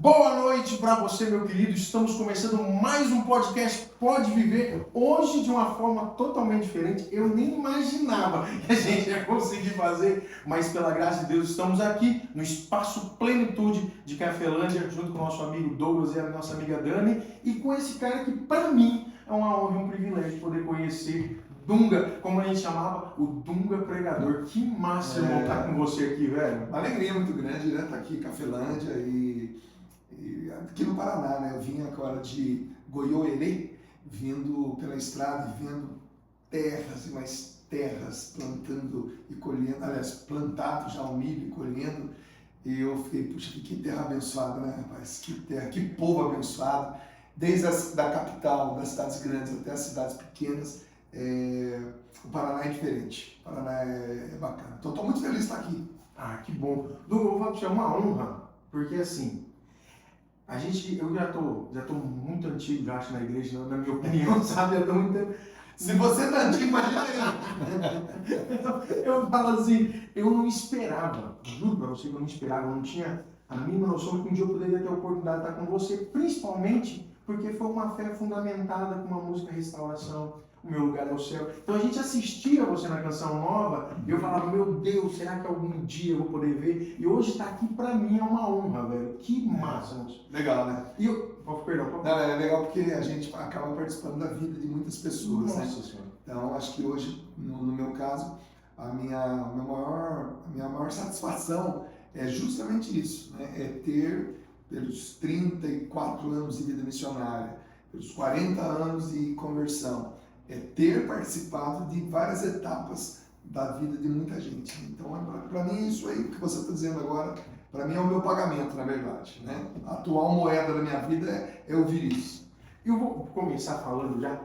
Boa noite para você, meu querido. Estamos começando mais um podcast Pode Viver. Hoje de uma forma totalmente diferente. Eu nem imaginava que a gente ia conseguir fazer, mas pela graça de Deus estamos aqui no Espaço Plenitude de Cafelândia, junto com o nosso amigo Douglas e a nossa amiga Dani, e com esse cara que para mim é uma honra e um privilégio poder conhecer Dunga, como a gente chamava, o Dunga Pregador. Que massa, irmão, estar com você aqui, velho. Uma alegria muito grande, né? Estar aqui em Cafelândia e aqui no Paraná, né? Eu vim agora de Goiôerê, vindo pela estrada e vendo terras e mais terras, plantando e colhendo, aliás, plantado já o milho e colhendo. E eu fiquei, puxa, que terra abençoada, né, rapaz? Que terra, que povo abençoado. Desde da capital, das cidades grandes até as cidades pequenas, o Paraná é diferente. O Paraná é bacana. Então, estou muito feliz de estar aqui. Ah, que bom. Dunga, eu vou falar pra você, é uma honra, porque assim, eu já tô muito antigo, já acho, na igreja, na minha opinião, sabe? Eu tô muito tempo. Se você tá antigo, imagina eu falo assim, eu não esperava, juro pra você que eu não esperava, eu não tinha a mínima noção que um dia eu poderia ter a oportunidade de estar com você, principalmente porque foi uma fé fundamentada com uma música Restauração, O Meu Lugar é o Céu. Então a gente assistia você na Canção Nova e eu falava, meu Deus, será que algum dia eu vou poder ver? E hoje estar aqui pra mim é uma honra, velho. Que massa, moço. Legal, né? E eu... Perdão. Não, é legal porque a gente acaba participando da vida de muitas pessoas, né? Senhora. Então, acho que hoje, no meu caso, a minha maior satisfação é justamente isso, né? É ter, pelos 34 anos de vida missionária, pelos 40 anos de conversão, é ter participado de várias etapas da vida de muita gente. Então, para mim, isso aí que você está dizendo agora, para mim é o meu pagamento, na verdade, né? A atual moeda da minha vida é ouvir isso. Eu vou começar falando já.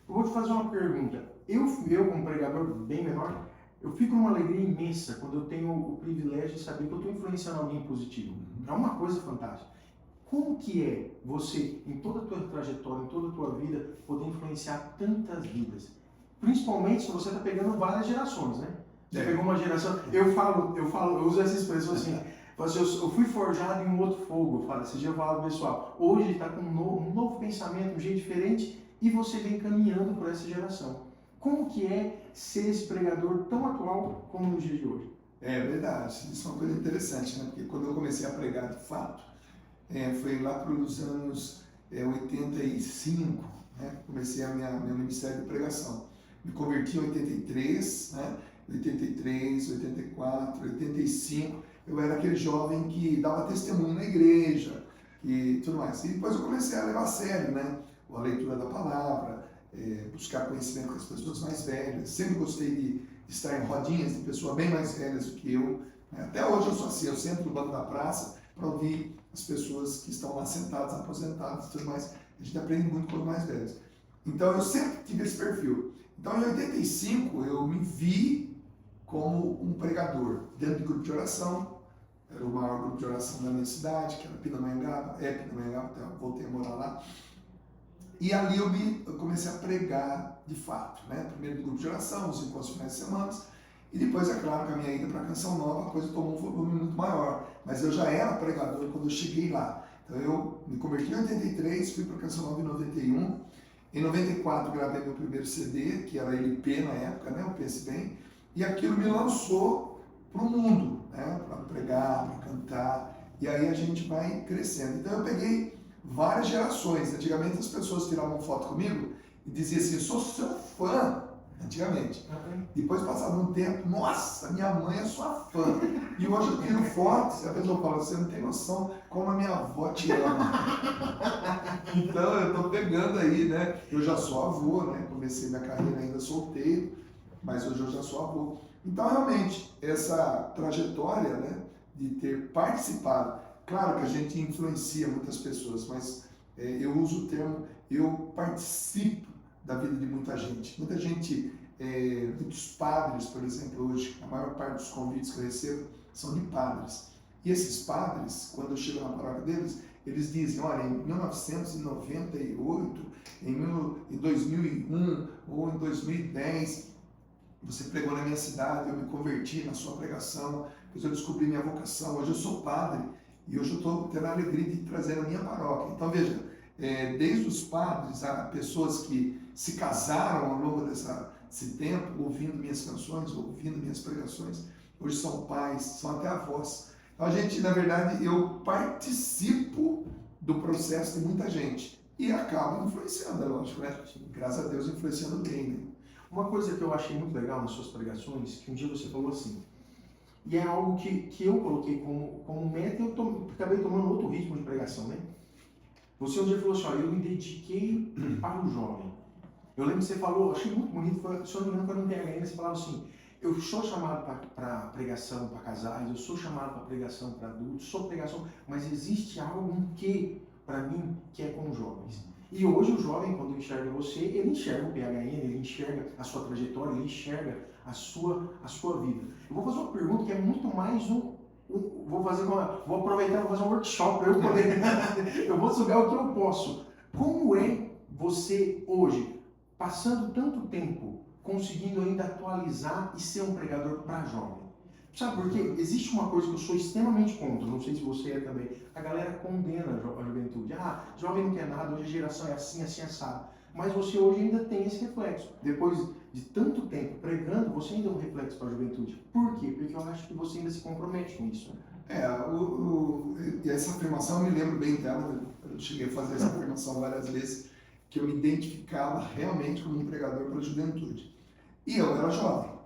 Eu vou te fazer uma pergunta. Eu, como pregador bem menor, eu fico numa alegria imensa quando eu tenho o privilégio de saber que eu estou influenciando alguém positivo. É uma coisa fantástica. Como que é você, em toda a tua trajetória, em toda a tua vida, poder influenciar tantas vidas? Principalmente se você está pegando várias gerações, né? Você pegou uma geração... Eu uso essa expressão assim... Eu fui forjado em um outro fogo. Esse dia eu falava pessoal, hoje está com um novo pensamento, um jeito diferente, e você vem caminhando por essa geração. Como que é ser esse pregador tão atual como nos dias de hoje? É verdade, isso é uma coisa interessante, né? Porque quando eu comecei a pregar de fato, foi lá para os anos 85, né? Comecei meu ministério de pregação. Me converti em 83, né? 83, 84, 85... Eu era aquele jovem que dava testemunho na igreja e tudo mais. E depois eu comecei a levar a sério, né? A leitura da palavra, buscar conhecimento com as pessoas mais velhas. Sempre gostei de estar em rodinhas de pessoas bem mais velhas do que eu. Até hoje eu sou assim, eu sento no banco da praça para ouvir as pessoas que estão lá sentadas, aposentadas e tudo mais. A gente aprende muito com os mais velhos. Então eu sempre tive esse perfil. Então em 85 eu me vi como um pregador dentro de grupo de oração. Era o maior grupo de oração da minha cidade, que era Pindamonhangaba, voltei a morar lá. E ali eu comecei a pregar de fato, né? Primeiro do grupo de oração, os encontros finais de semana, e depois, é claro, com a minha ida para a Canção Nova, a coisa tomou um volume muito maior. Mas eu já era pregador quando eu cheguei lá. Então eu me converti em 83, fui para a Canção Nova em 91. Em 94 gravei meu primeiro CD, que era LP na época, né? Eu Pense Bem. E aquilo me lançou para o mundo, né? Para pregar, para cantar, e aí a gente vai crescendo. Então eu peguei várias gerações. Antigamente as pessoas tiravam foto comigo e diziam assim, sou seu fã, antigamente. Depois passava um tempo, nossa, minha mãe é sua fã. E hoje eu tiro fotos e a pessoa fala, você não tem noção como a minha avó te ama. Então eu estou pegando aí, né? Eu já sou avô, né? Comecei minha carreira ainda solteiro, mas hoje eu já sou avô. Então, realmente, essa trajetória, né, de ter participado, claro que a gente influencia muitas pessoas, mas eu uso o termo, eu participo da vida de muita gente. Muita gente, muitos padres, por exemplo, hoje, a maior parte dos convites que eu recebo são de padres. E esses padres, quando eu chego na paróquia deles, eles dizem, olha, em 1998, em 2001 ou em 2010, você pregou na minha cidade, eu me converti na sua pregação, depois eu descobri minha vocação, hoje eu sou padre E hoje eu estou tendo a alegria de trazer na minha paróquia. Então, veja, desde os padres a pessoas que se casaram ao longo desse tempo, ouvindo minhas canções, ouvindo minhas pregações, hoje são pais, são até avós. Então, a gente, na verdade, eu participo do processo de muita gente e acabo influenciando, é lógico, né? Graças a Deus, influenciando bem, né? Uma coisa que eu achei muito legal nas suas pregações, que um dia você falou assim, e é algo que eu coloquei como meta e eu acabei tomando outro ritmo de pregação, né? Você um dia falou assim, olha, eu me dediquei para o jovem. Eu lembro que você falou, achei muito bonito, se eu não me engano, foi no PHN, você falava assim, eu sou chamado para pregação para casais, eu sou chamado para pregação para adultos, sou pregação, mas existe algo que, para mim, que é com os jovens. E hoje o jovem, quando enxerga você, ele enxerga o PHN, ele enxerga a sua trajetória, ele enxerga a sua vida. Eu vou fazer uma pergunta que é muito mais vou aproveitar e vou fazer um workshop para eu poder, eu vou sugar o que eu posso. Como é você hoje, passando tanto tempo, conseguindo ainda atualizar e ser um pregador para jovem? Sabe por quê? Existe uma coisa que eu sou extremamente contra, não sei se você é também. A galera condena a juventude. Ah, jovem não quer nada, hoje a geração é assim, assim, assado. Mas você hoje ainda tem esse reflexo. Depois de tanto tempo pregando, você ainda é um reflexo para a juventude. Por quê? Porque eu acho que você ainda se compromete com isso. E essa afirmação eu me lembro bem dela, eu cheguei a fazer essa afirmação várias vezes, que eu me identificava realmente como um pregador para a juventude. E eu era jovem.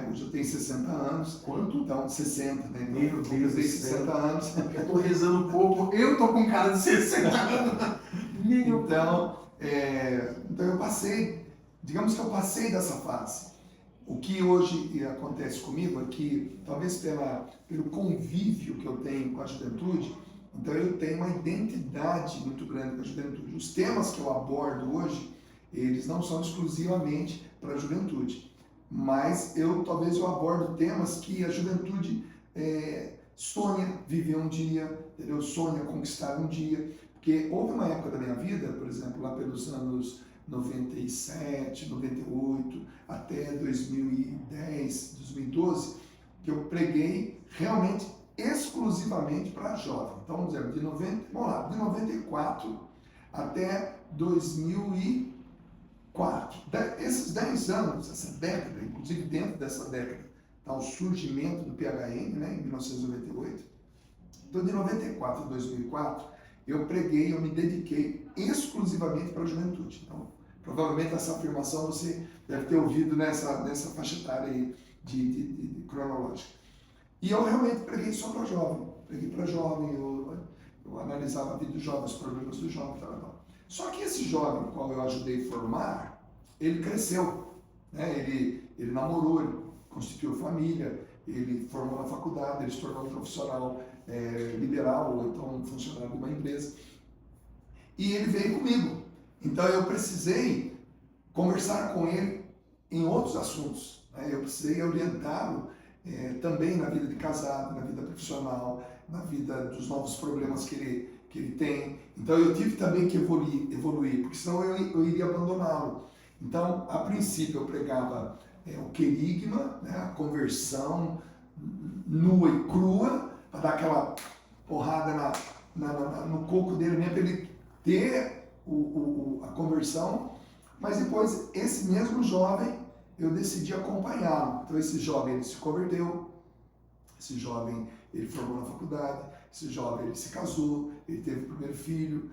Hoje eu tenho 60 anos. Quanto? Então, 60, né? Meu Deus, eu tenho 60 anos. Eu tô rezando pouco, eu tô com cara de 60 anos. Então eu passei, digamos que eu passei dessa fase. O que hoje acontece comigo é que, talvez pelo convívio que eu tenho com a juventude, então eu tenho uma identidade muito grande com a juventude. Os temas que eu abordo hoje, eles não são exclusivamente para a juventude. Mas talvez eu abordo temas que a juventude sonha viver um dia, entendeu? Sonha conquistar um dia. Porque houve uma época da minha vida, por exemplo, lá pelos anos 97, 98, até 2010, 2012, que eu preguei realmente exclusivamente para jovem. Então, vamos dizer, de 94 até 2004. Esses 10 anos, essa década, inclusive dentro dessa década, está o surgimento do PHN, né, em 1998. Então, de 94 a 2004, eu preguei, eu me dediquei exclusivamente para a juventude. Então, provavelmente essa afirmação você deve ter ouvido nessa faixa etária aí de cronológica. E eu realmente preguei só para jovem. Preguei para jovem, eu analisava a vida dos jovens, os problemas dos jovens, tal. Só que esse jovem, o qual eu ajudei a formar, ele cresceu, né? Ele namorou, ele constituiu família, ele formou na faculdade, ele se tornou um profissional liberal ou então um funcionário de uma empresa. E ele veio comigo. Então eu precisei conversar com ele em outros assuntos, né? Eu precisei orientá-lo também na vida de casado, na vida profissional, na vida dos novos problemas que ele tem. Então eu tive também que evoluir, porque senão eu iria abandoná-lo. Então, a princípio eu pregava o querigma, né, a conversão nua e crua, para dar aquela porrada no coco dele mesmo, para ele ter a conversão. Mas depois, esse mesmo jovem, eu decidi acompanhá-lo. Então esse jovem, ele se converteu, esse jovem, ele formou na faculdade, esse jovem, ele se casou, ele teve o primeiro filho,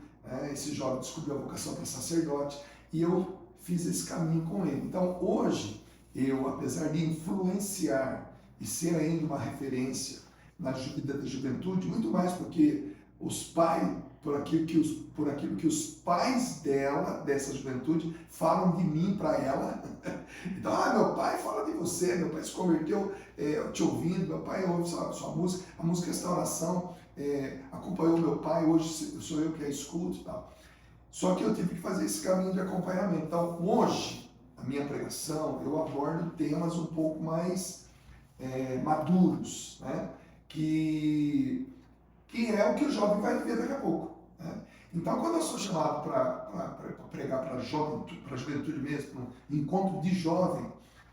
esse jovem descobriu a vocação para sacerdote, e eu fiz esse caminho com ele. Então hoje, eu, apesar de influenciar e ser ainda uma referência na vida da juventude, muito mais porque os pais, por aquilo que os pais dessa juventude, falam de mim para ela. Então, meu pai fala de você, meu pai se converteu te ouvindo, meu pai ouve sua música, a música Restauração acompanhou meu pai, hoje sou eu que a escuto e tal. Só que eu tive que fazer esse caminho de acompanhamento. Então, hoje, a minha pregação, eu abordo temas um pouco mais maduros, né? Que é o que o jovem vai viver daqui a pouco, né? Então, quando eu sou chamado para pregar para a juventude mesmo, para um encontro de jovem,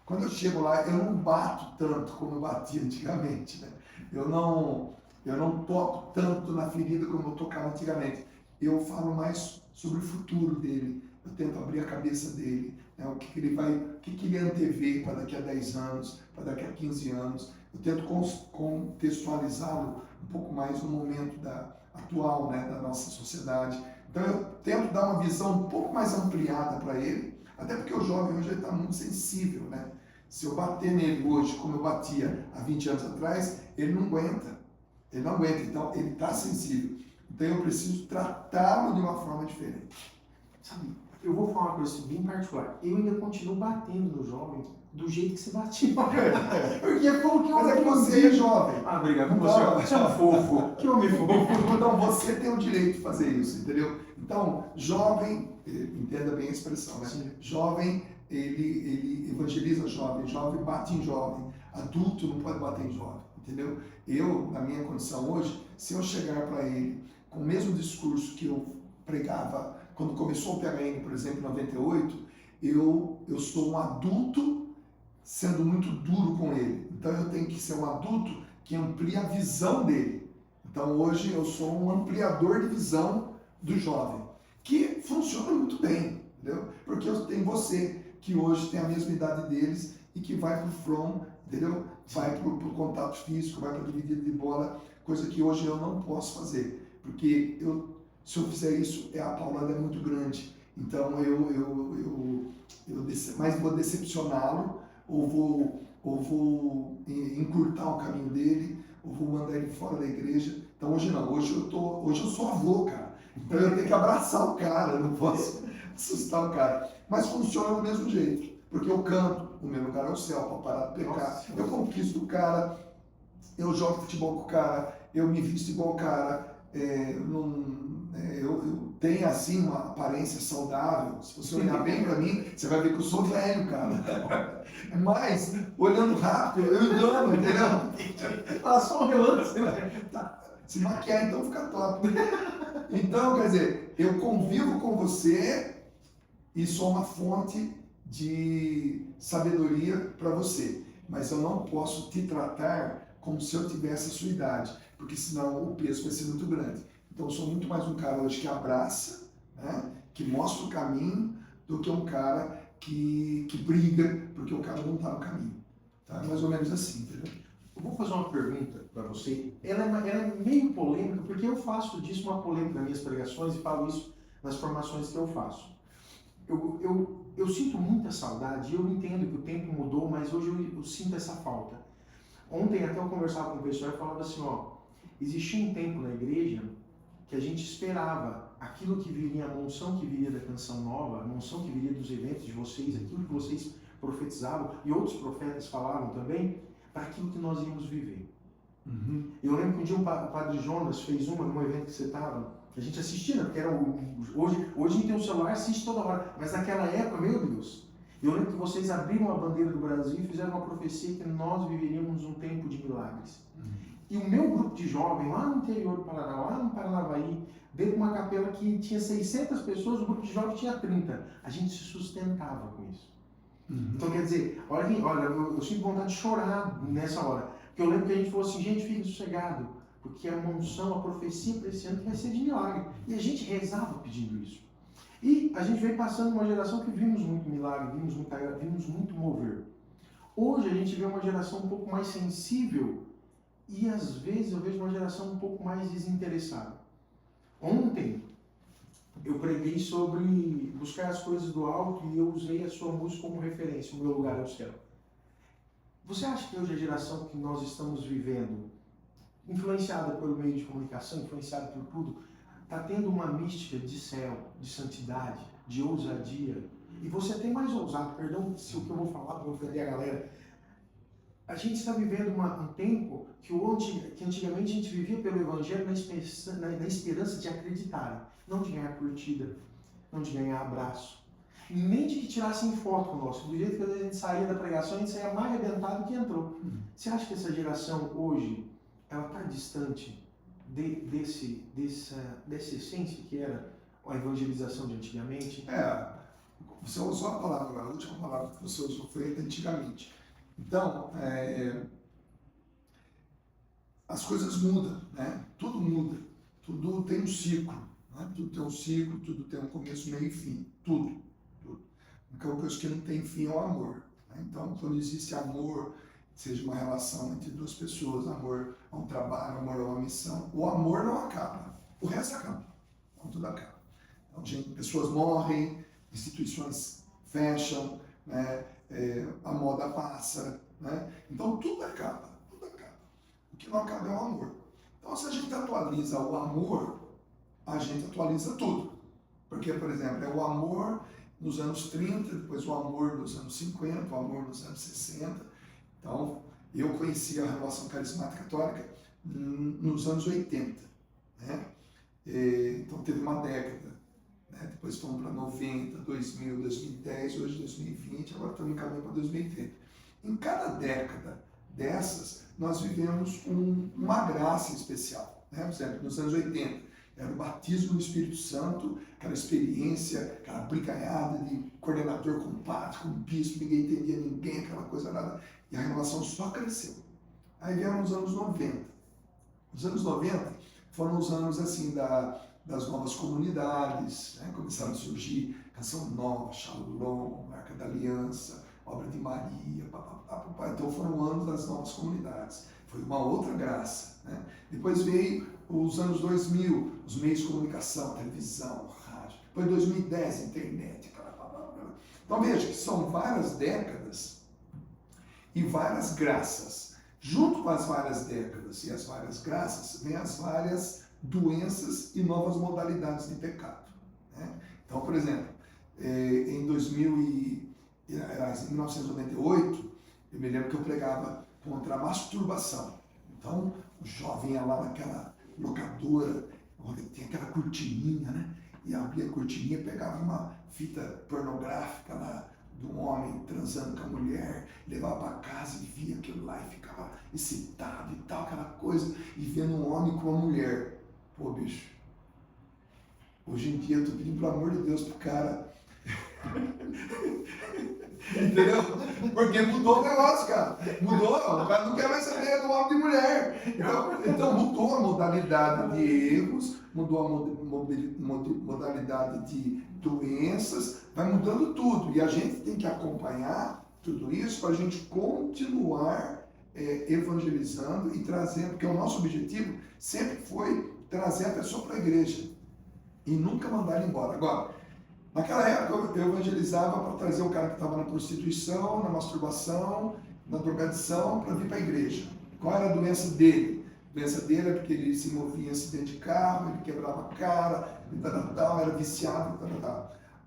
quando eu chego lá, eu não bato tanto como eu batia antigamente, né? Eu não Eu não toco tanto na ferida como eu tocava antigamente. Eu falo mais sobre o futuro dele. Eu tento abrir a cabeça dele, né? O que ele vai, o que ele antevê para daqui a 10 anos, para daqui a 15 anos. Eu tento contextualizá-lo um pouco mais no momento atual, né, da nossa sociedade. Então eu tento dar uma visão um pouco mais ampliada para ele, até porque o jovem hoje está muito sensível, né? Se eu bater nele hoje, como eu batia há 20 anos atrás, ele não aguenta. Ele não aguenta, então ele está sensível. Então eu preciso tratá-lo de uma forma diferente. Sabe, eu vou falar uma coisa bem particular. Eu ainda continuo batendo no jovem do jeito que você batia. Porque como que Mas é que você é jovem. Ah, obrigado. Então, Você é um fofo. Que homem fofo. Então você tem o direito de fazer isso, entendeu? Então, jovem, entenda bem a expressão, né? Sim. Jovem, ele evangeliza jovem, jovem bate em jovem. Adulto não pode bater em jovem, entendeu? Eu, na minha condição hoje, se eu chegar para ele com o mesmo discurso que eu pregava quando começou o PHN, por exemplo, em 98, eu sou um adulto sendo muito duro com ele. Então eu tenho que ser um adulto que amplia a visão dele. Então hoje eu sou um ampliador de visão do jovem, que funciona muito bem, entendeu? Porque eu tenho você, que hoje tem a mesma idade deles e que vai para o front, entendeu? Vai para o contato físico, vai para a dividida de bola, coisa que hoje eu não posso fazer, porque se eu fizer isso, a paulada é muito grande. Então mais vou decepcioná-lo, ou vou encurtar o caminho dele, ou vou mandar ele fora da igreja. Então hoje não, hoje eu sou avô, cara. Então eu tenho que abraçar o cara, eu não posso assustar o cara. Mas funciona do mesmo jeito, porque eu canto, o meu lugar é o céu, para parar de pecar. Nossa. Eu conquisto o cara, eu jogo futebol com o cara, eu me visto igual o cara, eu tenho assim uma aparência saudável. Se você olhar bem para mim, você vai ver que eu sou velho, cara. Mas, olhando rápido, eu engano, entendeu? Ah, só um relance. Se maquiar, então fica top. Então, quer dizer, eu convivo com você e sou uma fonte de sabedoria para você. Mas eu não posso te tratar como se eu tivesse a sua idade, porque senão o peso vai ser muito grande. Então eu sou muito mais um cara hoje que abraça, né, que mostra o caminho, do que um cara que briga porque o cara não está no caminho. Tá? Mais ou menos assim, entendeu? Eu vou fazer uma pergunta para você. Ela é meio polêmica, porque eu faço disso uma polêmica nas minhas pregações e falo isso nas formações que eu faço. Eu sinto muita saudade, eu entendo que o tempo mudou, mas hoje eu sinto essa falta. Ontem até eu conversava com o pessoal e falava assim, existia um tempo na igreja que a gente esperava aquilo que viria, a monção que viria da canção nova, a monção que viria dos eventos de vocês, aquilo que vocês profetizavam e outros profetas falavam também, para aquilo que nós íamos viver. Uhum. Eu lembro que um dia o padre Jonas fez num evento que você estava, a gente assistia, porque era hoje a gente tem um celular e assiste toda hora, mas naquela época, meu Deus, eu lembro que vocês abriram a bandeira do Brasil e fizeram uma profecia que nós viveríamos um tempo de milagres. E o meu grupo de jovens, lá no interior do Paraná, lá no Paranavaí, dentro de uma capela que tinha 600 pessoas, o grupo de jovens tinha 30. A gente se sustentava com isso. Uhum. Então, quer dizer, olha eu sinto vontade de chorar nessa hora. Porque eu lembro que a gente falou assim, gente, fique sossegado, porque a monção, a profecia para esse ano vai ser de milagre. E a gente rezava pedindo isso. E a gente veio passando uma geração que vimos muito milagre, vimos muito mover. Hoje a gente vê uma geração um pouco mais sensível e às vezes eu vejo uma geração um pouco mais desinteressada. Ontem eu preguei sobre buscar as coisas do alto e eu usei a sua música como referência, o meu lugar é o céu. Você acha que hoje a geração que nós estamos vivendo, influenciada pelo meio de comunicação, influenciada por tudo, está tendo uma mística de céu, de santidade, de ousadia? E você é até mais ousado, perdão se o que eu vou falar para ofender a galera. A gente está vivendo um tempo que antigamente a gente vivia pelo Evangelho na esperança de acreditar, não de ganhar curtida, não de ganhar abraço, nem de que tirassem foto conosco. Do jeito que a gente saía da pregação, a gente saía mais arrebentado que entrou. Você acha que essa geração hoje, ela está distante dessa essência que era a evangelização de antigamente? Você usou a palavra, a última palavra que você usou foi antigamente. Então, as coisas mudam, né? Tudo muda, tudo tem um ciclo, né? Tudo tem um ciclo, tudo tem um começo, meio e fim, tudo. A única coisa que não tem fim é o amor, né? Então, quando existe amor, seja uma relação entre duas pessoas, amor a um trabalho, amor a uma missão, o amor não acaba, o resto acaba, então tudo acaba. Então, pessoas morrem, instituições fecham, né? A moda passa, né? Então tudo acaba, tudo acaba. O que não acaba é o amor. Então, se a gente atualiza o amor, a gente atualiza tudo. Porque, por exemplo, é o amor nos anos 30, depois o amor nos anos 50, o amor nos anos 60. Então, eu conheci a renovação carismática católica nos anos 80, né? Então, teve uma década, né? Depois fomos para 90, 2000, 2010, hoje 2020, agora estamos encaminhando para 2030. Em cada década dessas, nós vivemos uma graça especial, né? Por exemplo, nos anos 80, era o batismo no Espírito Santo, aquela experiência, aquela brincalhada de coordenador com padre, com bispo, ninguém entendia ninguém, aquela coisa nada. E a renovação só cresceu. Aí vieram os anos 90. Os anos 90 foram os anos assim das novas comunidades, né? Começaram a surgir Canção Nova, Shalom, Arca da Aliança, Obra de Maria, papapá. Então foram anos das novas comunidades. Foi uma outra graça, né? Depois veio os anos 2000, os meios de comunicação, televisão, rádio. Depois 2010, internet. Então veja que são várias décadas e várias graças. Junto com as várias décadas e as várias graças, vem as várias doenças e novas modalidades de pecado, né? Então, por exemplo, em 1998, eu me lembro que eu pregava contra a masturbação. Então, o jovem ia lá naquela locadora, onde tinha aquela cortininha, né? E abria a cortininha, pegava uma fita pornográfica lá de um homem transando com a mulher, levava para casa e via aquilo lá e ficava excitado e tal, aquela coisa, e vendo um homem com uma mulher. Pô, bicho, hoje em dia eu tô pedindo, pelo amor de Deus, pro cara. Entendeu? Porque mudou o negócio, cara. Mudou, o cara não quer mais saber do homem de mulher. Então mudou a modalidade de erros, mudou a modalidade de doenças, vai mudando tudo. E a gente tem que acompanhar tudo isso para a gente continuar evangelizando e trazendo, porque o nosso objetivo sempre foi trazer a pessoa para a igreja e nunca mandar ele embora. Agora, naquela época eu evangelizava para trazer o cara que estava na prostituição, na masturbação, na drogadição, para vir para a igreja. Qual era a doença dele? A doença dele é porque ele se movia em acidente de carro, ele quebrava a cara, era viciado,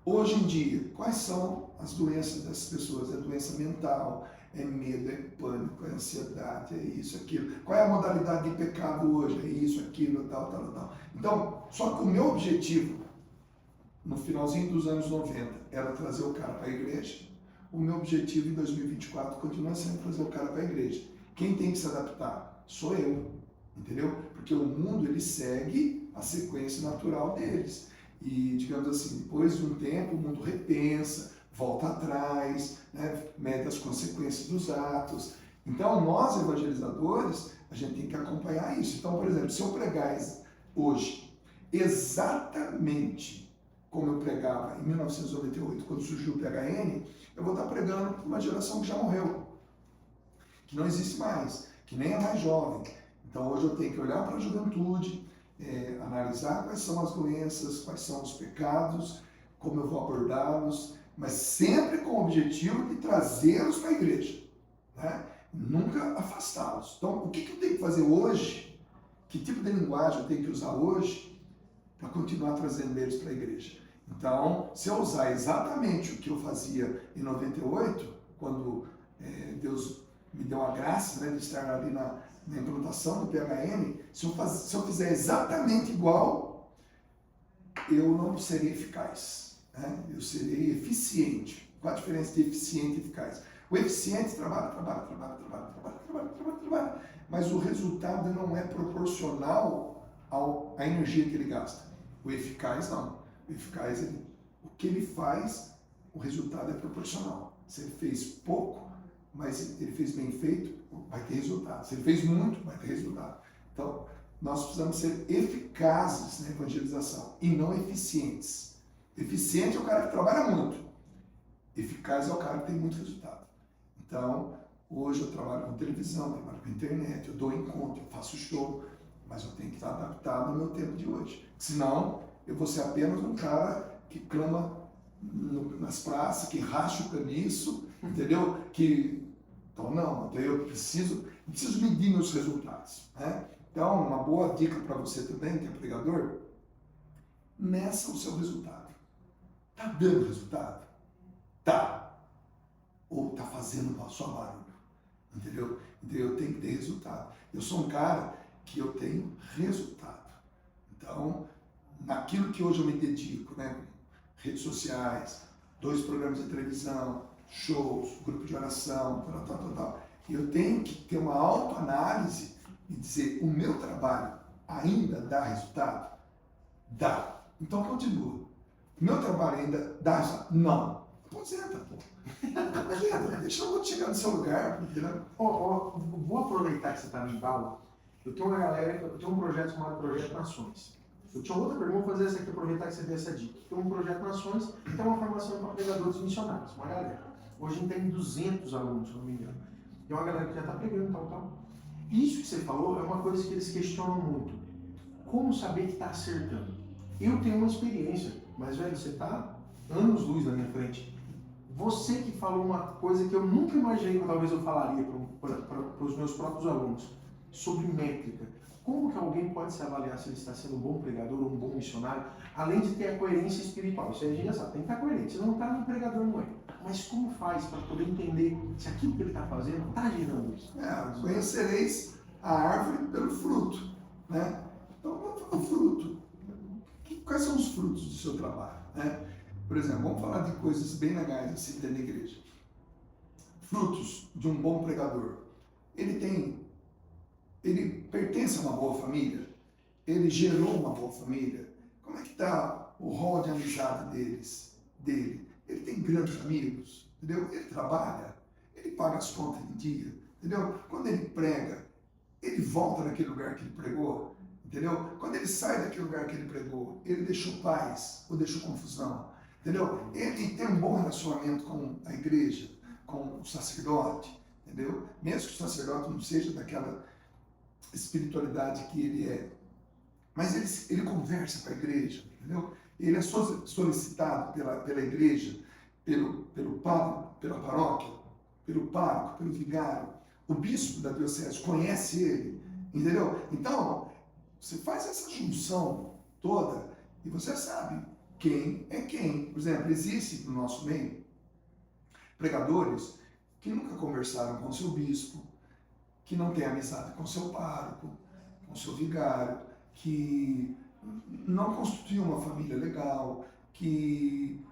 Hoje em dia, quais são as doenças dessas pessoas? É doença mental, é medo, é pânico, é ansiedade, é isso, aquilo. Qual é a modalidade de pecado hoje? É isso, aquilo, tal. Então, só que o meu objetivo, no finalzinho dos anos 90, era trazer o cara para a igreja. O meu objetivo em 2024 continua sendo trazer o cara para a igreja. Quem tem que se adaptar? Sou eu, entendeu? Porque o mundo, ele segue a sequência natural deles. E, digamos assim, depois de um tempo, o mundo repensa, volta atrás, né? Mede as consequências dos atos. Então, nós, evangelizadores, a gente tem que acompanhar isso. Então, por exemplo, se eu pregar hoje exatamente como eu pregava em 1998, quando surgiu o PHN, eu vou estar pregando para uma geração que já morreu, que não existe mais, que nem é mais jovem. Então hoje eu tenho que olhar para a juventude, analisar quais são as doenças, quais são os pecados, como eu vou abordá-los, mas sempre com o objetivo de trazê-los para a igreja, né? Nunca afastá-los. Então, o que eu tenho que fazer hoje? Que tipo de linguagem eu tenho que usar hoje para continuar trazendo eles para a igreja? Então, se eu usar exatamente o que eu fazia em 98, quando Deus me deu a graça, né, de estar ali na implantação do PHN, se eu fizer exatamente igual, eu não serei eficaz, né? Eu serei eficiente. Qual a diferença de eficiente e eficaz? O eficiente trabalha, mas o resultado não é proporcional à energia que ele gasta. O eficaz não. O eficaz, o que ele faz, o resultado é proporcional. Se ele fez pouco, mas ele fez bem feito, vai ter resultado. Se ele fez muito, vai ter resultado. Então, nós precisamos ser eficazes na evangelização e não eficientes. Eficiente é o cara que trabalha muito. Eficaz é o cara que tem muito resultado. Então, hoje eu trabalho com televisão, trabalho com internet, eu dou encontro, eu faço show, mas eu tenho que estar adaptado ao meu tempo de hoje. Senão, eu vou ser apenas um cara que clama nas praças, que racha o caniço, entendeu? Então, não, eu preciso medir meus resultados, né? Então, uma boa dica para você também, que é pregador, meça o seu resultado. Está dando resultado? Tá. Ou está fazendo só barulho, entendeu? Então, eu tenho que ter resultado. Eu sou um cara que eu tenho resultado. Então, naquilo que hoje eu me dedico, né? Redes sociais, 2 programas de televisão, shows, grupo de oração, tal. Eu tenho que ter uma autoanálise e dizer, o meu trabalho ainda dá resultado? Dá. Então continua. O meu trabalho ainda dá resultado? Não. Aposenta, pô. Aposenta. Deixa eu chegar no seu lugar. Vou aproveitar que você está no embalo. Eu tenho um projeto chamado Projeto Nações. Eu tinha outra pergunta, vou fazer essa aqui, aproveitar que você deu essa dica. Tem um Projeto Nações, que é uma formação para pregadores missionários, uma galera. Hoje a gente tem 200 alunos, se não me engano. E é uma galera que já está pregando, tal. Isso que você falou é uma coisa que eles questionam muito. Como saber que está acertando? Eu tenho uma experiência, mas, velho, você está anos-luz na minha frente. Você que falou uma coisa que eu nunca imaginei que talvez eu falaria para os meus próprios alunos, sobre métrica. Como que alguém pode se avaliar se ele está sendo um bom pregador ou um bom missionário, além de ter a coerência espiritual? Isso aí a gente já sabe, tem que estar coerente. Se não está, no pregador não é. Mas como faz para poder entender se aquilo que ele está fazendo está gerando isso? Conhecereis a árvore pelo fruto, né? Então, vamos falar do fruto. Quais são os frutos do seu trabalho, né? Por exemplo, vamos falar de coisas bem legais assim dentro da igreja. Frutos de um bom pregador. Ele pertence a uma boa família? Ele gerou uma boa família? Como é que está o rol de amizade dele? Ele tem grandes amigos, entendeu? Ele trabalha, ele paga as contas em dia, entendeu? Quando ele prega, ele volta naquele lugar que ele pregou, entendeu? Quando ele sai daquele lugar que ele pregou, ele deixou paz ou deixou confusão, entendeu? Ele tem um bom relacionamento com a igreja, com o sacerdote, entendeu? Mesmo que o sacerdote não seja daquela espiritualidade que ele é, mas ele conversa com a igreja, entendeu? Ele é solicitado pela igreja, pelo padre, pela paróquia, pelo pároco, pelo vigário. O bispo da diocese conhece ele, entendeu? Então, você faz essa junção toda e você sabe quem é quem. Por exemplo, existe no nosso meio pregadores que nunca conversaram com o seu bispo, que não têm amizade com o seu pároco, com o seu vigário, que não constituiu uma família legal, que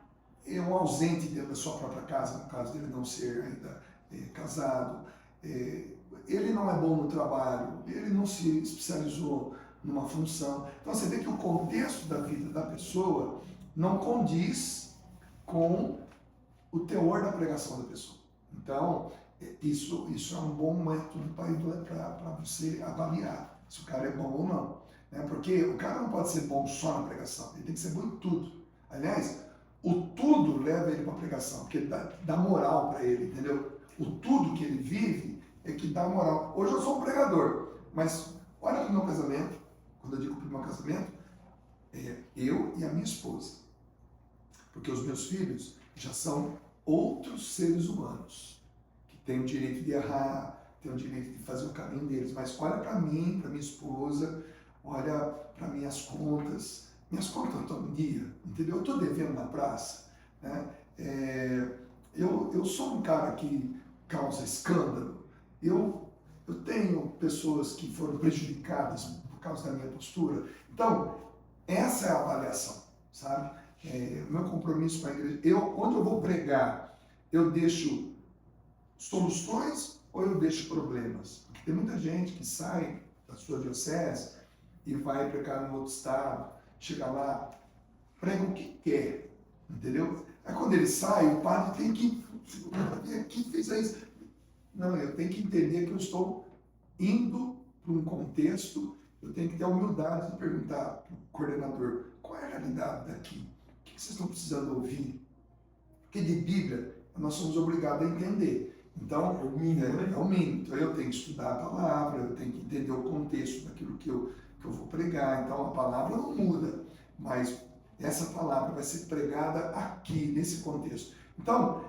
é um ausente dentro da sua própria casa, no caso dele não ser ainda casado, ele não é bom no trabalho, ele não se especializou numa função. Então você vê que o contexto da vida da pessoa não condiz com o teor da pregação da pessoa. Então, isso é um bom método para você avaliar se o cara é bom ou não. Né? Porque o cara não pode ser bom só na pregação, ele tem que ser bom em tudo. Aliás, o tudo leva ele para a pregação, porque ele dá moral para ele, entendeu? O tudo que ele vive é que dá moral. Hoje eu sou um pregador, mas olha para o meu casamento, quando eu digo para o meu casamento, eu e a minha esposa. Porque os meus filhos já são outros seres humanos, que têm o direito de errar, têm o direito de fazer o caminho deles. Mas olha para mim, para minha esposa, olha para minhas contas estão em dia, entendeu? Eu estou devendo na praça, né? Eu sou um cara que causa escândalo, eu tenho pessoas que foram prejudicadas por causa da minha postura. Então, essa é a avaliação, sabe? O meu compromisso com a igreja, onde eu vou pregar, eu deixo soluções ou eu deixo problemas? Porque tem muita gente que sai da sua diocese e vai pregar no outro estado, chega lá, prega o que quer, entendeu? Aí quando ele sai, o padre tem que... Quem fez isso? Não, eu tenho que entender que eu estou indo para um contexto eu tenho que ter a humildade de perguntar para o coordenador, qual é a realidade daqui? O que vocês estão precisando ouvir? Porque de Bíblia, nós somos obrigados a entender. Então, É o mínimo, né? é o mínimo. Então, eu tenho que estudar a palavra, eu tenho que entender o contexto daquilo que eu vou pregar. Então, a palavra não muda, mas essa palavra vai ser pregada aqui, nesse contexto. Então,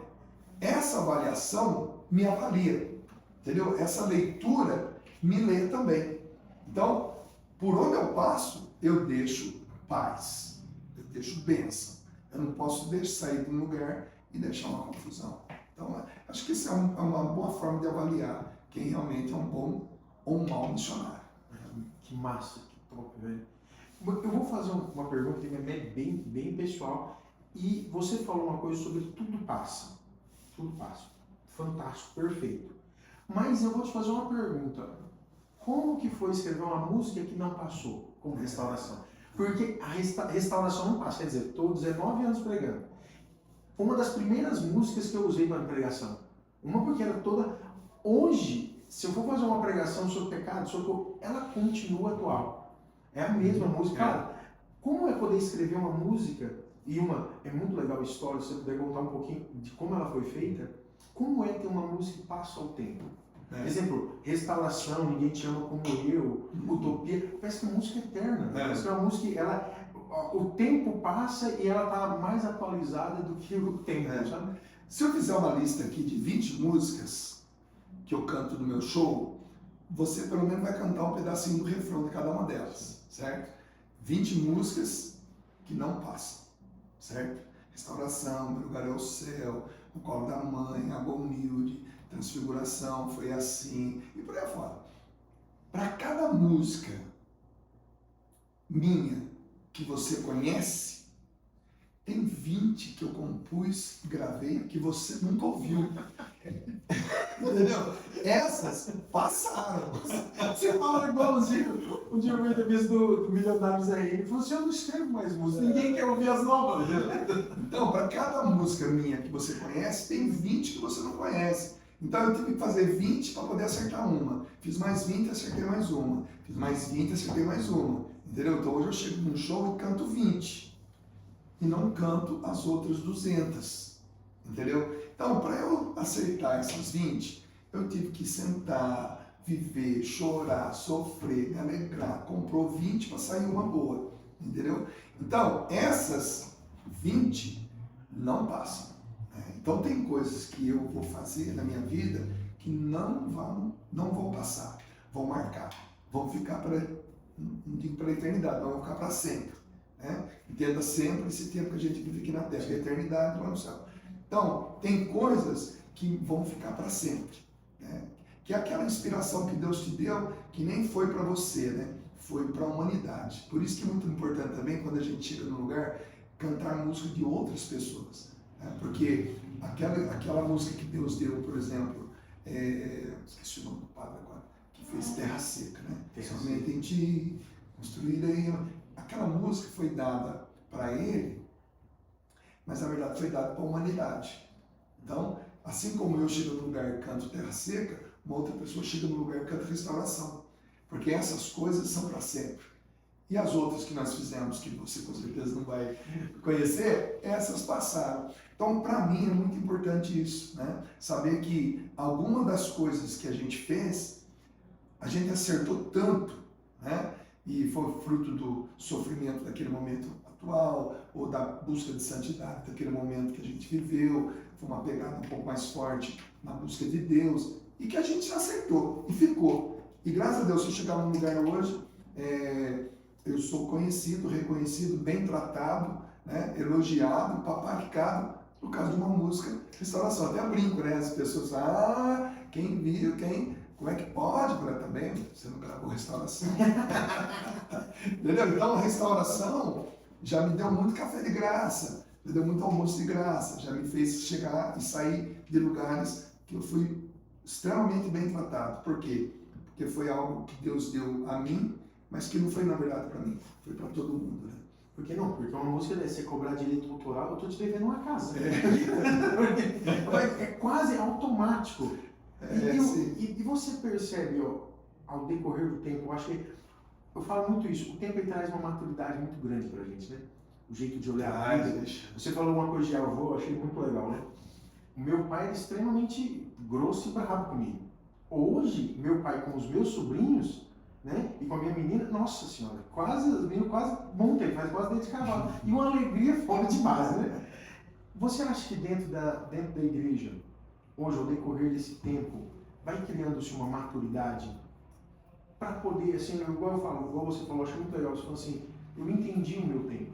essa avaliação me avalia, entendeu? Essa leitura me lê também. Então, por onde eu passo, eu deixo paz, eu deixo bênção. Eu não posso sair de um lugar e deixar uma confusão. Então, acho que isso é uma boa forma de avaliar quem realmente é um bom ou um mau missionário. Que massa, que top, velho. Eu vou fazer uma pergunta que é bem pessoal. E você falou uma coisa sobre tudo passa. Tudo passa. Fantástico, perfeito. Mas eu vou te fazer uma pergunta. Como que foi escrever uma música que não passou como restauração? Porque a restauração não passa. Quer dizer, estou 19 anos pregando. Uma das primeiras músicas que eu usei para pregação. Uma porque era toda... Hoje, se eu for fazer uma pregação sobre pecado, ela continua atual. É a mesma música. Cara, como é poder escrever uma música, e é muito legal a história, se você puder contar um pouquinho de como ela foi feita, como é ter uma música que passa ao tempo? Exemplo, Restauração, Ninguém Te Ama Como Eu, Utopia, parece que é música eterna. Parece que é uma música, o tempo passa e ela está mais atualizada do que o tempo, sabe? Se eu fizer uma lista aqui de 20 músicas que eu canto no meu show, você pelo menos vai cantar um pedacinho do refrão de cada uma delas, certo? 20 músicas que não passam, certo? Restauração, Meu Lugar é o Céu, O Colo da Mãe, Água Humilde, Transfiguração, Foi Assim, e por aí fora. Para cada música minha que você conhece, tem 20 que eu compus e gravei que você nunca ouviu. Entendeu? Essas passaram. Você fala igualzinho. Um dia eu vi a entrevista do Milionário Zé Henrique, ele falou assim, eu não escrevo mais música, ninguém quer ouvir as novas. Então, para cada música minha que você conhece, tem 20 que você não conhece. Então eu tive que fazer 20 para poder acertar uma. Fiz mais 20, acertei mais uma. Fiz mais 20, acertei mais uma. Entendeu? Então hoje eu chego num show e canto 20. E não canto as outras 200. Entendeu? Então, para eu acertar essas 20, eu tive que sentar, viver, chorar, sofrer, me alegrar. Comprou 20 para sair uma boa. Entendeu? Então, essas 20 não passam. Então tem coisas que eu vou fazer na minha vida que não vão passar, vão marcar, vão ficar não digo para a eternidade, vão ficar para sempre. Né? Entenda sempre esse tempo que a gente vive aqui na Terra, a eternidade lá no céu. Então, tem coisas que vão ficar para sempre. Né? Que é aquela inspiração que Deus te deu, que nem foi para você, né? Foi para a humanidade. Por isso que é muito importante também, quando a gente chega num lugar, cantar música de outras pessoas. Né? Porque aquela música que Deus deu, por exemplo, esqueci o nome do padre agora, que fez Terra Seca, né? Somente em ti, construirei. Aquela música foi dada para ele, mas na verdade foi dada para a humanidade. Então, assim como eu chego no lugar e canto Terra Seca, uma outra pessoa chega no lugar e canta Restauração. Porque essas coisas são para sempre. E as outras que nós fizemos, que você com certeza não vai conhecer, essas passaram. Então, para mim, é muito importante isso, né? Saber que alguma das coisas que a gente fez, a gente acertou tanto, né? E foi fruto do sofrimento daquele momento atual, ou da busca de santidade daquele momento que a gente viveu, foi uma pegada um pouco mais forte na busca de Deus, e que a gente acertou e ficou. E graças a Deus, se eu chegar num lugar hoje, eu sou conhecido, reconhecido, bem tratado, né? Elogiado, paparicado, por causa de uma música Restauração. Até brinco, né? As pessoas falam, quem viu, como é que pode? Eu também, você não gravou Restauração. Entendeu? Então, a Restauração já me deu muito café de graça, me deu muito almoço de graça, já me fez chegar e sair de lugares que eu fui extremamente bem tratado. Por quê? Porque foi algo que Deus deu a mim, mas que não foi na verdade para mim, foi para todo mundo, né? Por que não? Porque uma música deve ser cobrar direito autoral, eu estou te devendo uma casa. É quase automático. E você percebe, ó, ao decorrer do tempo, eu acho que eu falo muito isso, o tempo ele traz uma maturidade muito grande pra gente, né? O jeito de olhar a vida. Você falou uma coisa de avô, eu achei muito legal, né? O meu pai era extremamente grosso e bravo comigo. Hoje, meu pai com os meus sobrinhos, né? E com a minha menina, nossa senhora, quase, os meninos quase montem, faz quase dentro de cavalo. E uma alegria fora de base, né? Você acha que dentro da igreja, hoje, ao decorrer desse tempo, vai criando-se uma maturidade para poder, assim, igual eu falo, igual você falou, acho muito legal, você falou assim, eu entendi o meu tempo.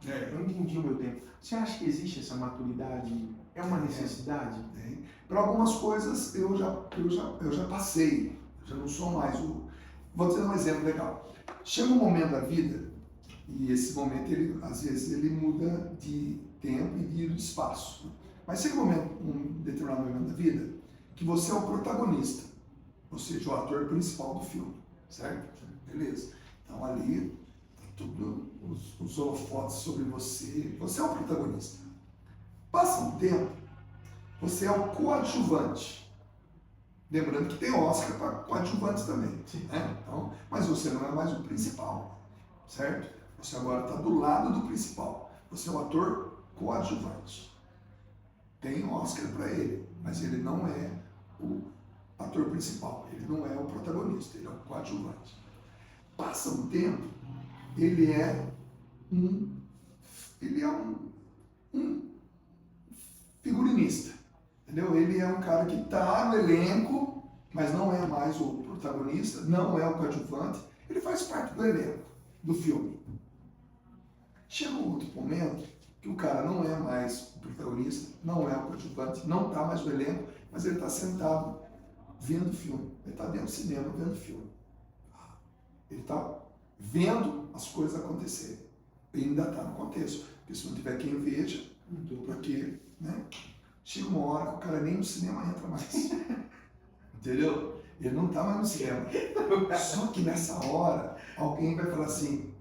Eu entendi o meu tempo. Você acha que existe essa maturidade? É uma necessidade? Para algumas coisas eu já passei, eu já não sou mais o... Vou dizer um exemplo legal. Chega um momento da vida, e esse momento, ele, às vezes, ele muda de tempo e de espaço. Mas chega um determinado momento da vida, que você é o protagonista, ou seja, o ator principal do filme, certo? Beleza. Então ali, tá tudo, os holofotes sobre você é o protagonista. Passa um tempo, você é o coadjuvante. Lembrando que tem Oscar para coadjuvantes também, né? Então, mas você não é mais o principal, certo? Você agora está do lado do principal. Você é o ator coadjuvante. Tem Oscar para ele, mas ele não é o ator principal, ele não é o protagonista, ele é o coadjuvante. Passa um tempo, ele é um figurinista, entendeu? Ele é um cara que está no elenco, mas não é mais o protagonista, não é o coadjuvante, ele faz parte do elenco, do filme. Chega um outro momento que o cara não é mais o protagonista, não é o coadjuvante, não está mais no elenco, mas ele está sentado vendo filme. Ele está dentro do cinema vendo filme. Ele está vendo as coisas acontecerem. Ele ainda está no contexto, porque se não tiver quem veja, não estou para quê, né? Chega uma hora que o cara nem no cinema entra mais. Entendeu? Ele não está mais no cinema. Só que nessa hora, alguém vai falar assim,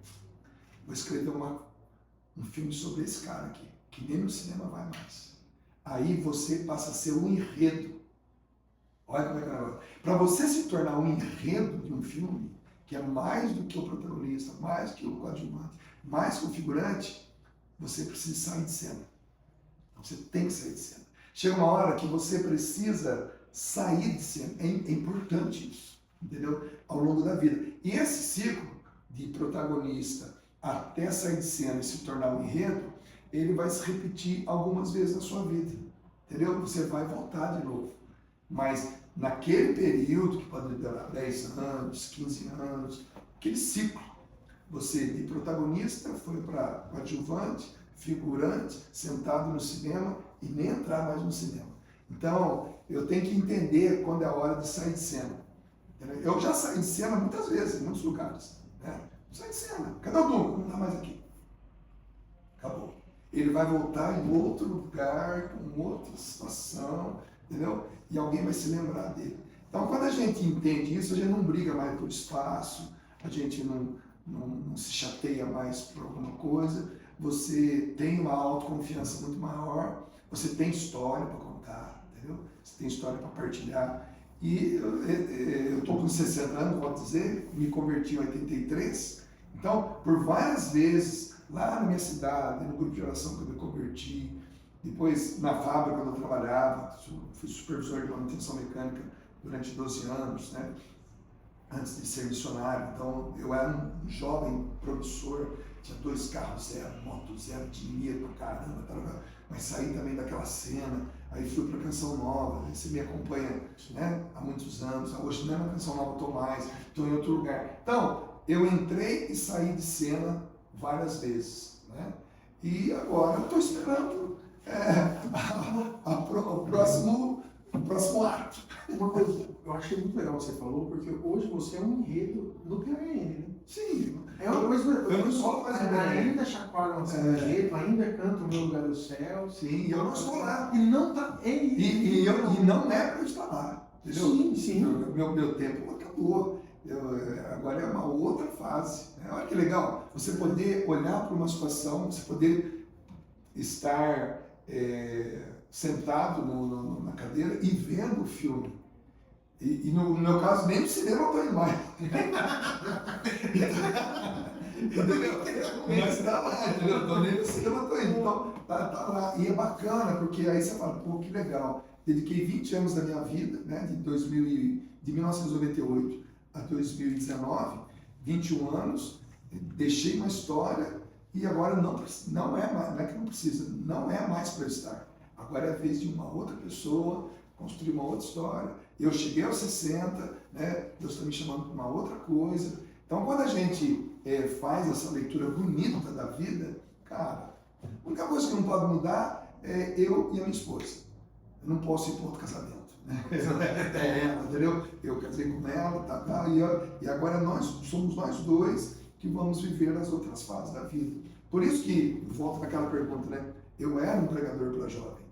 vou escrever um filme sobre esse cara aqui, que nem no cinema vai mais. Aí você passa a ser um enredo. Olha como é que é o negócio. Para você se tornar um enredo de um filme, que é mais do que o protagonista, mais que o coadjuvante, mais que o figurante, você precisa sair de cena. Então, você tem que sair de cena. Chega uma hora que você precisa sair de cena. É importante isso, entendeu? Ao longo da vida. E esse ciclo de protagonista até sair de cena e se tornar um enredo, ele vai se repetir algumas vezes na sua vida, entendeu? Você vai voltar de novo. Mas naquele período, que pode durar 10 anos, 15 anos, aquele ciclo, você de protagonista foi para coadjuvante, figurante, sentado no cinema e nem entrar mais no cinema. Então, eu tenho que entender quando é a hora de sair de cena. Eu já saí de cena muitas vezes, em muitos lugares, né? Sai de cena. Cadê o Duncan? Não está mais aqui. Acabou. Ele vai voltar em outro lugar, com outra situação, entendeu? E alguém vai se lembrar dele. Então, quando a gente entende isso, a gente não briga mais por espaço, a gente não se chateia mais por alguma coisa, você tem uma autoconfiança muito maior, você tem história para contar, entendeu? Você tem história para partilhar. E eu estou com 60 anos, vou dizer, me converti em 83, então, por várias vezes, lá na minha cidade, no grupo de oração que eu me converti, depois na fábrica quando eu trabalhava, fui supervisor de manutenção mecânica durante 12 anos, né? Antes de ser missionário. Então, eu era um jovem promissor, tinha 2 carros zero, moto zero, dinheiro pra caramba, mas saí também daquela cena, aí fui para a Canção Nova, você me acompanha, né, há muitos anos, hoje não é na Canção Nova, estou mais, estou em outro lugar. Então, eu entrei e saí de cena várias vezes, né? E agora estou esperando o próximo ato. Uma coisa, eu achei muito legal o que você falou, porque hoje você é um enredo do PRN, né? Sim. É uma coisa, eu não sou mais ainda chacoalham assim do jeito, ainda canto o meu lugar do céu. Sim, eu não estou lá. E não tá. E não é para eu estar lá. Entendeu? Sim. Meu tempo acabou. Agora é uma outra fase. Né? Olha que legal, você poder olhar para uma situação, você poder estar sentado na cadeira e vendo o filme. E no meu caso, nem no cinema eu estou indo mais. Entendeu? Mas tá lá, entendeu? Então, nem no cinema eu estou indo. Então, tá lá. E é bacana, porque aí você fala, pô, que legal. Dediquei 20 anos da minha vida, né? De 1998 a 2019, 21 anos, deixei uma história e agora não é mais, não é que não precisa, não é mais para eu estar. Agora é a vez de uma outra pessoa construir uma outra história. Eu cheguei aos 60, né? Deus está me chamando para uma outra coisa. Então, quando a gente faz essa leitura bonita da vida, cara, a única coisa que não pode mudar é eu e a minha esposa. Eu não posso ir para outro casamento. É ela, entendeu? Eu casei com ela, e agora somos nós dois que vamos viver as outras fases da vida. Por isso que, volto naquela pergunta, né? Eu era um pregador para jovem.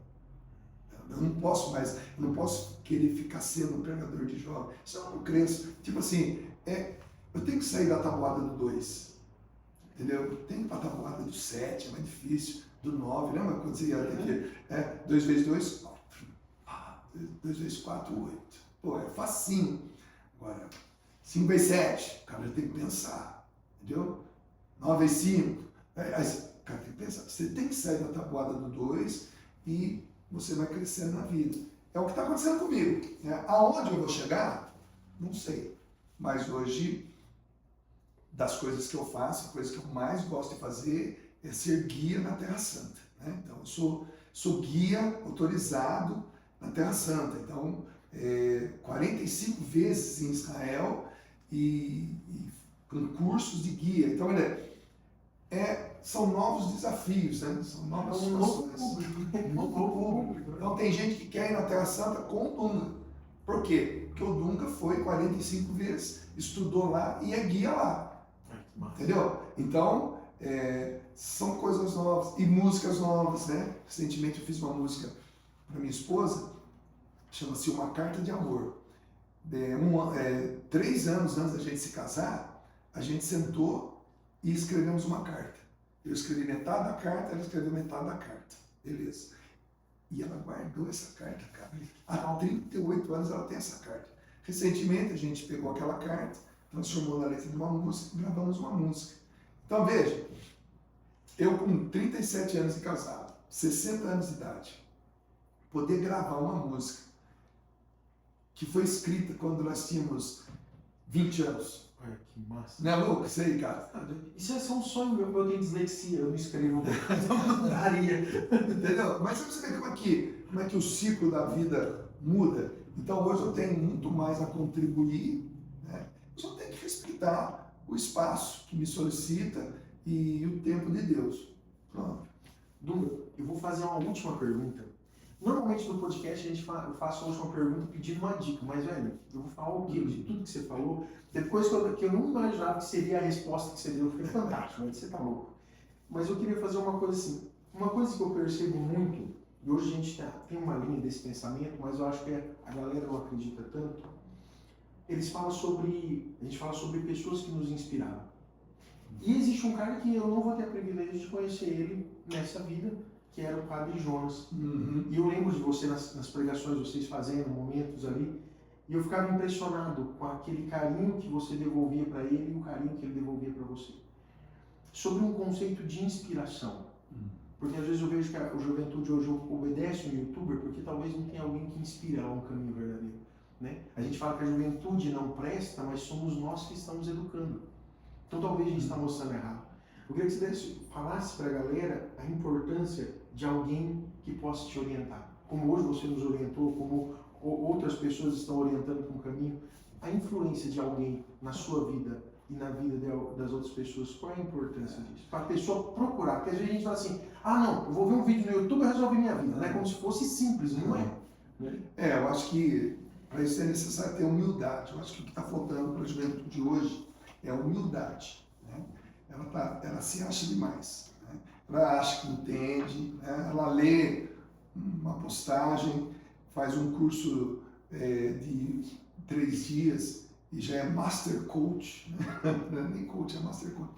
Eu não posso mais, eu não posso querer ficar sendo um pregador de jovem. Se eu não cresço, tipo assim, eu tenho que sair da tabuada do 2. Entendeu? Eu tenho que ir para a tabuada do 7, é mais difícil, do 9. Lembra quando você ia ter que 2 vezes 2, 4. 2 vezes 4, 8. Pô, é facinho. Agora, 5 vezes 7, o cara já tem que pensar. Entendeu? 9 vezes 5. O cara tem que pensar. Você tem que sair da tabuada do 2 e você vai crescendo na vida. É o que está acontecendo comigo. Né? Aonde eu vou chegar? Não sei. Mas hoje, das coisas que eu faço, a coisa que eu mais gosto de fazer é ser guia na Terra Santa. Né? Então, eu sou guia autorizado na Terra Santa. Então, 45 vezes em Israel e com cursos de guia. Então, são novos desafios, né? São novas situações. Então, tem gente que quer ir na Terra Santa com o Dunga. Por quê? Porque o Dunga foi 45 vezes, estudou lá e é guia lá. Entendeu? Então, são coisas novas e músicas novas, né? Recentemente eu fiz uma música para minha esposa, chama-se Uma Carta de Amor. 3 anos antes da gente se casar, a gente sentou e escrevemos uma carta. Eu escrevi metade da carta, ela escreveu metade da carta. Beleza. E ela guardou essa carta, cara. Há 38 anos ela tem essa carta. Recentemente a gente pegou aquela carta, transformou na letra de uma música e gravamos uma música. Então veja, eu com 37 anos de casado, 60 anos de idade, poder gravar uma música que foi escrita quando nós tínhamos 20 anos. Olha que massa. Não é louco isso aí, cara? Isso é só um sonho meu, eu tenho dislexia, eu não escrevo, não daria. Entendeu? Mas você vê como é que o ciclo da vida muda. Então hoje eu tenho muito mais a contribuir, né? Eu só tenho que respeitar o espaço que me solicita e o tempo de Deus. Pronto. Dunga, eu vou fazer uma última pergunta. Normalmente no podcast eu faço a última pergunta pedindo uma dica, mas velho, eu vou falar o quê? De tudo que você falou, depois que eu não imaginava que seria a resposta que você deu, foi fantástico, mas você tá louco. Mas eu queria fazer uma coisa assim, uma coisa que eu percebo muito, e hoje a gente tem uma linha desse pensamento, mas eu acho que a galera não acredita tanto, a gente fala sobre pessoas que nos inspiraram. E existe um cara que eu não vou ter o privilégio de conhecer ele nessa vida, que era o Padre Jonas. Uhum. E eu lembro de você nas pregações, vocês fazendo momentos ali, e eu ficava impressionado com aquele carinho que você devolvia para ele e o carinho que ele devolvia para você. Sobre um conceito de inspiração. Porque às vezes eu vejo que a juventude hoje obedece um youtuber porque talvez não tenha alguém que inspira ela a um caminho verdadeiro. Né? A gente fala que a juventude não presta, mas somos nós que estamos educando. Então talvez a gente está mostrando errado. Eu queria que você falasse para a galera a importância de alguém que possa te orientar. Como hoje você nos orientou, como outras pessoas estão orientando para um caminho, a influência de alguém na sua vida e na vida das outras pessoas, qual é a importância disso? Para a pessoa procurar, porque às vezes a gente fala assim, não, eu vou ver um vídeo no YouTube e resolver minha vida, né? Como se fosse simples, não é? Eu acho que para isso é necessário ter humildade. Eu acho que o que está faltando para a juventude de hoje é humildade. Né? Ela se acha demais. Né? Ela acha que entende, né? Ela lê uma postagem, faz um curso de 3 dias e já é Master Coach. Né? Nem coach, é Master Coach.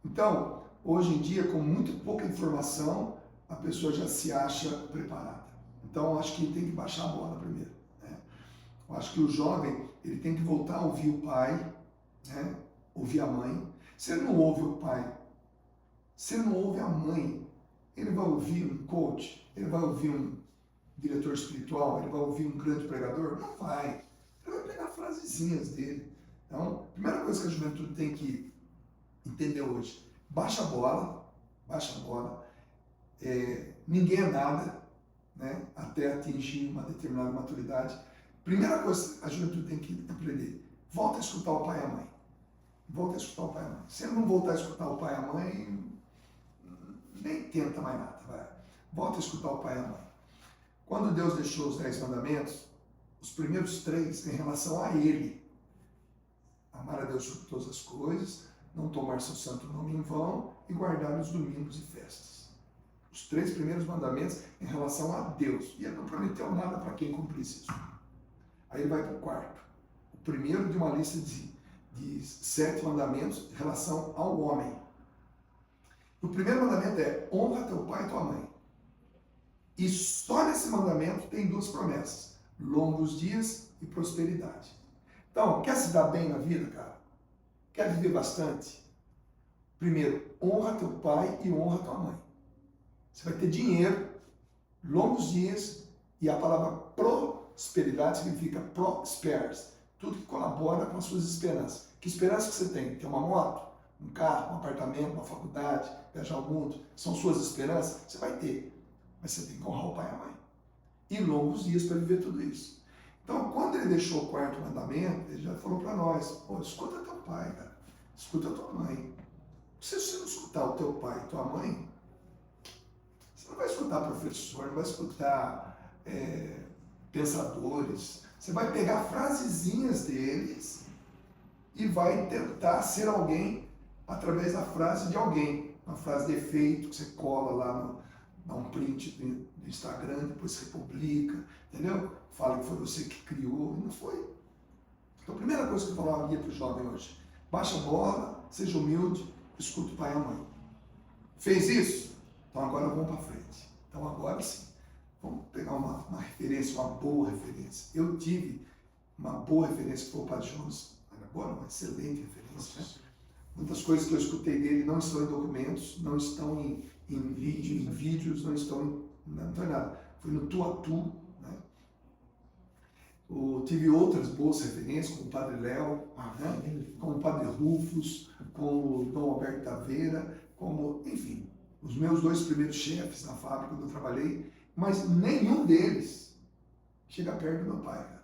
Então, hoje em dia, com muito pouca informação, a pessoa já se acha preparada. Então, acho que tem que baixar a bola primeiro. Né? Eu acho que o jovem, ele tem que voltar a ouvir o pai, né? Ouvir a mãe. Se ele não ouve o pai, se ele não ouve a mãe, ele vai ouvir um coach, ele vai ouvir um diretor espiritual, ele vai ouvir um grande pregador? Não vai. Ele vai pegar frasezinhas dele. Então, a primeira coisa que a juventude tem que entender hoje, baixa a bola, ninguém é nada, né, até atingir uma determinada maturidade. Primeira coisa que a juventude tem que aprender, volta a escutar o pai e a mãe. Volta a escutar o pai e a mãe. Se ele não voltar a escutar o pai e a mãe, nem tenta mais nada, vai. Volta a escutar o pai e a mãe. Quando Deus deixou os 10 mandamentos, os primeiros 3 em relação a Ele. Amar a Deus sobre todas as coisas, não tomar seu santo nome em vão e guardar os domingos e festas. Os 3 primeiros mandamentos em relação a Deus. E Ele não prometeu nada para quem cumprisse isso. Aí ele vai para o 4º. O primeiro de uma lista de 7 mandamentos em relação ao homem. O primeiro mandamento é honra teu pai e tua mãe. E só nesse mandamento tem 2 promessas: longos dias e prosperidade. Então, quer se dar bem na vida, cara? Quer viver bastante? Primeiro, honra teu pai e honra tua mãe. Você vai ter dinheiro, longos dias, e a palavra prosperidade significa prosperes, tudo que colabora com as suas esperanças. Que esperança que você tem? Ter uma moto, um carro, um apartamento, uma faculdade, viajar ao mundo, são suas esperanças? Você vai ter, mas você tem que honrar o pai e a mãe. E longos dias para viver tudo isso. Então, quando ele deixou o 4º mandamento, ele já falou para nós, escuta teu pai, cara, escuta tua mãe. Se você não escutar o teu pai e tua mãe, você não vai escutar professor, não vai escutar pensadores, você vai pegar frasezinhas deles e vai tentar ser alguém através da frase de alguém. Uma frase de efeito que você cola lá, dá um print do Instagram, depois você publica, entendeu? Fala que foi você que criou, e não foi. Então a primeira coisa que eu falaria para o jovem hoje, baixa a bola, seja humilde, escuta o pai e a mãe. Fez isso? Então agora vamos para frente. Então agora sim, vamos pegar uma referência, uma boa referência. Eu tive uma boa referência que foi o Padre Jones, agora uma excelente referência. Né? Muitas coisas que eu escutei dele não estão em documentos, não estão em vídeos, não estão em nada. Foi no tu a tu. Né? Tive outras boas referências, como o Padre Léo, né? Como o Padre Rufus, como o Dom Alberto Taveira, como, enfim, os meus 2 primeiros chefes na fábrica onde eu trabalhei, mas nenhum deles chega perto do meu pai, cara.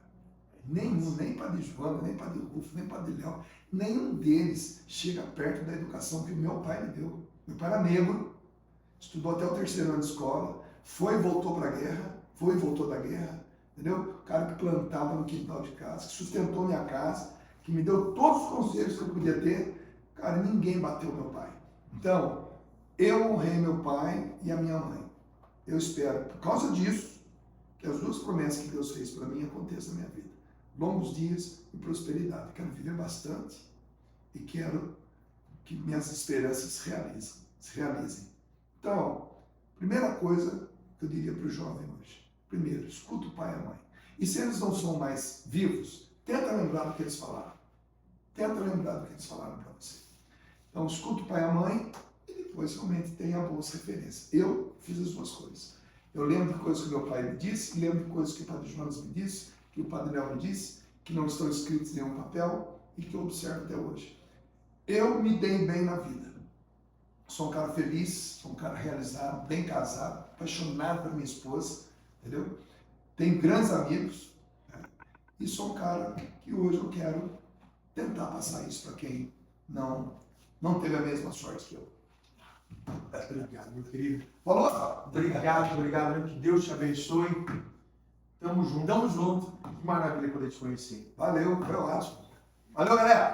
Nenhum, nem Padre Joana, nem Padre Rufo, nem Padre Léo, nenhum deles chega perto da educação que o meu pai me deu. Meu pai era negro, estudou até o 3º ano de escola, foi e voltou para a guerra, foi e voltou da guerra, entendeu? O cara que plantava no quintal de casa, que sustentou minha casa, que me deu todos os conselhos que eu podia ter. Cara, ninguém bateu meu pai. Então, eu honrei meu pai e a minha mãe. Eu espero, por causa disso, que as 2 promessas que Deus fez para mim aconteçam na minha vida. Longos dias e prosperidade. Quero viver bastante e quero que minhas esperanças se realizem. Então, primeira coisa que eu diria para o jovem hoje. Primeiro, escuta o pai e a mãe. E se eles não são mais vivos, tenta lembrar do que eles falaram. Tenta lembrar do que eles falaram para você. Então, escuta o pai e a mãe e depois realmente tenha boas referências. Eu fiz as 2 coisas. Eu lembro de coisas que meu pai me disse, lembro de coisas que o Padre Jonas me disse, que o Padre Léo me disse, que não estão escritos em nenhum papel e que eu observo até hoje. Eu me dei bem na vida. Sou um cara feliz, sou um cara realizado, bem casado, apaixonado por minha esposa, entendeu? Tenho grandes amigos, né? E sou um cara que hoje eu quero tentar passar isso para quem não teve a mesma sorte que eu. Obrigado, meu querido. Falou? Obrigado, que Deus te abençoe. Tamo junto. Tamo junto. Que maravilha poder te conhecer. Valeu, foi ótimo. Valeu, galera!